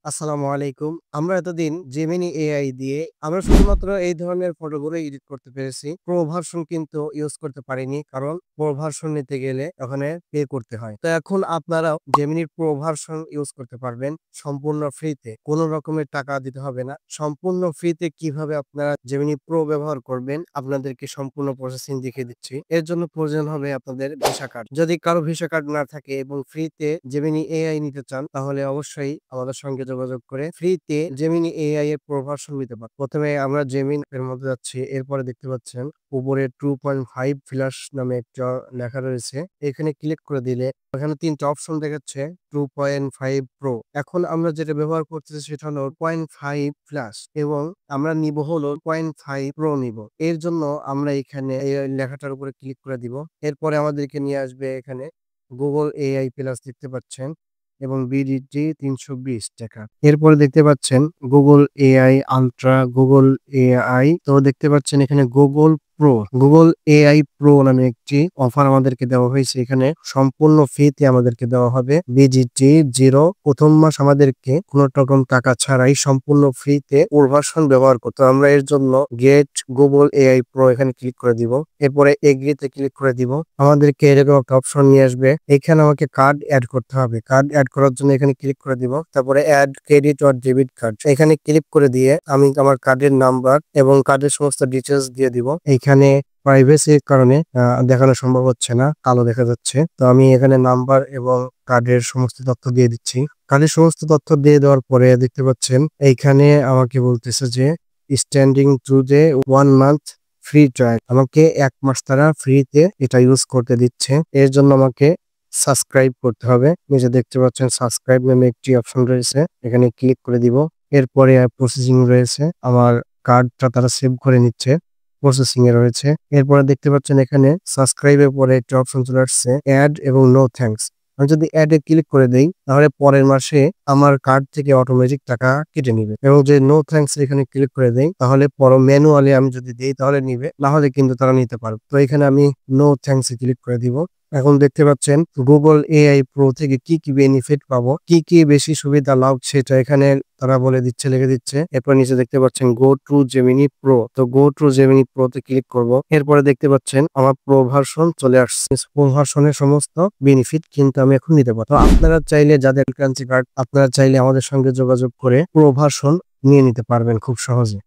আসসালামু আলাইকুম। আমরা এতদিন জেমিনি এআই দিয়ে আমরা শুধুমাত্র এই ধরনের ফটোগুলো এডিট করতে পেরেছি। প্রো ভার্সন কিন্তু ইউজ করতে পারিনি। কারণ প্রো ভার্সন নিতে গেলে ওখানে পে করতে হয়। তো এখন আপনারাও জেমিনির প্রো ভার্সন ইউজ করতে পারবেন সম্পূর্ণ ফ্রিতে। কোন রকমের টাকা দিতে হবে না। সম্পূর্ণ ফ্রিতে কিভাবে আপনারা জেমিনি প্রো ব্যবহার করবেন আপনাদেরকে সম্পূর্ণ প্রসেসিং দেখিয়ে দিচ্ছি। এর জন্য প্রয়োজন হবে আপনাদের ভিসা কার্ড। যদি কারো ভিসা কার্ড না থাকে এবং ফ্রিতে জেমিনি এআই নিতে চান তাহলে অবশ্যই আমাদের সঙ্গে যোগাযোগ করে ফ্রিতে জেমিনি এআই এর প্রো ভার্সন নিতে পারেন। প্রথমে আমরা জেমিন এর মধ্যে যাচ্ছি। এরপরে দেখতে পাচ্ছেন উপরে 2.5 ফ্ল্যাশ নামে একটা লেখা রয়েছে। এখানে ক্লিক করে দিলে এখানে ৩ টা অপশন দেখাচ্ছে 2.5 প্রো। এখন আমরা যেটা ব্যবহার করতেছি সেটা হলো 0.5 ফ্ল্যাশ এবং আমরা নিব হলো 0.5 প্রো নিব। এর জন্য আমরা এখানে এই লেখাটার উপরে ক্লিক করে দিব। এরপরে আমাদেরকে নিয়ে আসবে এখানে গুগল এআই প্লাস দেখতে পাচ্ছেন এবং বিডিটি ৩২০ টাকা। এরপরে দেখতে পাচ্ছেন Google AI ultra, Google AI. তো দেখতে পাচ্ছেন এখানে গুগল এআই প্রো নামে একটি অফার আমাদেরকে দেওয়া হয়েছে। এখানে সম্পূর্ণ ফ্রিতে আমাদেরকে দেওয়া হবে বিজিটি 0। প্রথম মাস আমাদেরকে কোনো রকম টাকা ছাড়াই সম্পূর্ণ ফ্রিতে প্রো ভার্সন ব্যবহার করতে হবে। আমরা এর জন্য গেট গুগল এআই প্রো এখানে ক্লিক করে দিব। এরপরে এগ্রিতে ক্লিক করে দিব। আমাদেরকে এরকম একটা অপশন নিয়ে আসবে। এখানে আমাকে কার্ড অ্যাড করতে হবে। কার্ড অ্যাড করার জন্য এখানে ক্লিক করে দিব। তারপরে add credit or debit card এখানে ক্লিক করে দিয়ে আমি আমার কার্ডের নাম্বার এবং কার্ডের সমস্ত ডিটেলস দিয়ে দিব। এইখানে প্রাইভেসির কারণে দেখানো সম্ভব হচ্ছে না, কালো দেখা যাচ্ছে। তো আমি এখানে নাম্বার এবং কার্ডের সমস্ত তথ্য দিয়ে দিচ্ছি। কার্ডের সমস্ত তথ্য দিয়ে দেওয়ার পরে দেখতে পাচ্ছেন এইখানে আমাকে বলতেছে যে স্ট্যান্ডিং টু দে 1 মান্থ ফ্রি ট্রায়াল। আমাকে 1 মাস তারা ফ্রিতে এটা ইউজ করতে দিচ্ছে। এর জন্য আমাকে সাবস্ক্রাইব করতে হবে। নিচে দেখতে পাচ্ছেন সাবস্ক্রাইব নামে একটি অপশন রয়েছে, এখানে ক্লিক করে দিব। এরপরে প্রসেসিং রয়েছে, আমার কার্ডটা তারা সেভ করে নিচ্ছে, প্রসেসিং এ রয়েছে। এরপরে দেখতে পাচ্ছেন এখানে সাবস্ক্রাইবের পরে একটি অপশন চলে আসছে অ্যাড এবং নো থ্যাঙ্কস। আমি যদি অ্যাড এ ক্লিক করে দেই তাহলে পরের মাসে আমার কার্ড থেকে অটোমেটিক টাকা কেটে নিবে এবং যে নো থ্যাঙ্কস এখানে ক্লিক করে দেই তাহলে পরে ম্যানুয়ালি আমি যদি দেই তাহলে নিবে, না হলে কিন্তু তারা নিতে পারবে। তো এখানে আমি নো থ্যাঙ্কস এ ক্লিক করে দিব। এখন দেখতে পাচ্ছেন গুগল এআই প্রো থেকে কি কি বেনিফিট পাবো, কি কি বেশি সুবিধা লাভ সেটা এখানে তারা বলে দিচ্ছে, লিখে দিচ্ছে। এরপর নিচে দেখতে পাচ্ছেন গো টু জেমিনি প্রো। তো গো টু জেমিনি প্রো তে ক্লিক করব। এরপরে দেখতে পাচ্ছেন আমার প্রো ভার্সন চলে আসছে। প্রো ভার্সনের সমস্ত বেনিফিট কিন্তু আমি এখন নিতে পারবো। তো আপনারা চাইলে যাদের কারেন্সি কার্ড, আপনারা চাইলে আমাদের সঙ্গে যোগাযোগ করে প্রো ভার্সন নিয়ে নিতে পারবেন খুব সহজে।